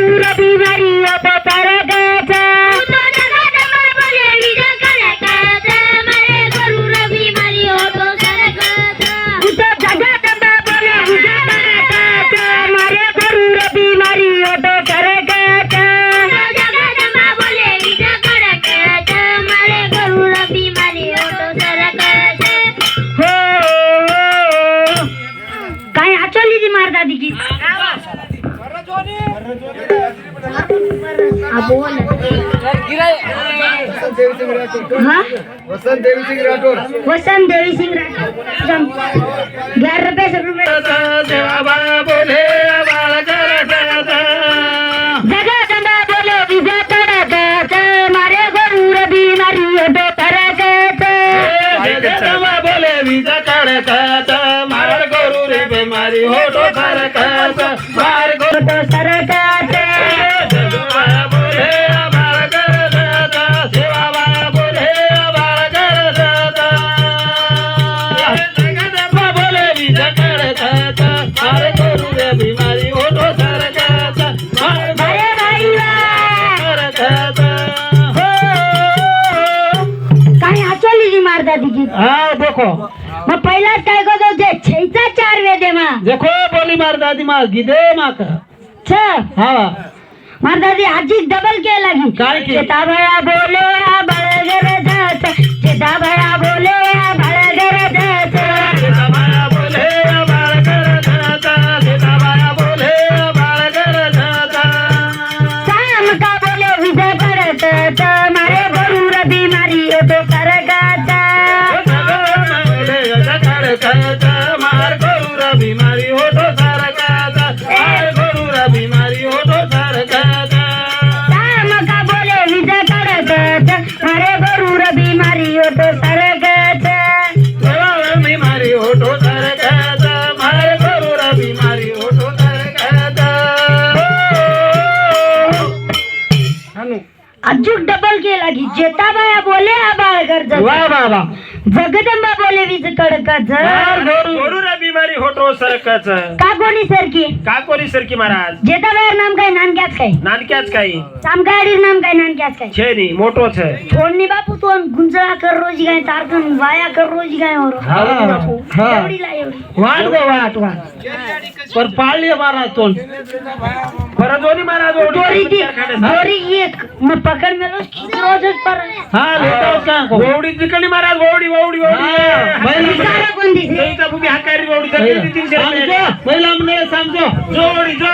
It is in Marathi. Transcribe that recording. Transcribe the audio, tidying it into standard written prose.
गरुर बिमारी होतो सरकाचा वसंत देवी सिंह राठौर 11 रुपये 7 रुपये बोले जगदंबा बोले विजय करत मारे गरुर बिमारी होतो सरकाचा जगदंबा बोले विजय करत मार गरु रे बीमारी होतो सरकाचा मार गरु सरकाचा हाँ देखो मग पहिलाच काय करतो जे छैचा 4 वेदे मा देखो बोली मार दादी मार गिदे माक हाँ मार दादी आजी डबल के लगी काय की चेता भया बोले बळगर जात चेता भया बोले बळगर जात चेता भया बोले बळगर जात चेता भया बोले बळगर जात साम का बोले विजय करत मारे गरुर बिमारी होतो सरकाचा मार गरुर बिमारी होतो सरकाचा मार गरुर बिमारी होतो सरकाचा साम का बोले विजय करत मारे गरुर बिमारी होतो सरकाचा बिमारी होतो सरकाचा मार गरुर बिमारी होतो सरकाचा अजून डबल केला की जेताबाया बोले बाळगर वाह वाह वाह जगदंबा बोले वीज कडकच गरुर बिमारी होतो सरकाचा का कोणी सरकी का कोणी सरकी महाराज जेताबायर नाम काय नानक्याच काय नानक्याच काही सामगाडीर नाम काय नानक्याच काय छेनी मोठो छे छोडनी बापू तो गुंजळा कर रोजी गाय तारकन वाया कर रोजी गाय हो बापू एवढीला एवढी वाट गो वाट पर पाळले महाराज तो परजोनी महाराज दोरी एक मग पकड मेलो रोजच पर हां लेतो का वोडी तिकली महाराज वोडी वोडी वोडी कोण दिसली भूमी हाकारी वोडी समजो महिला समजो जोडी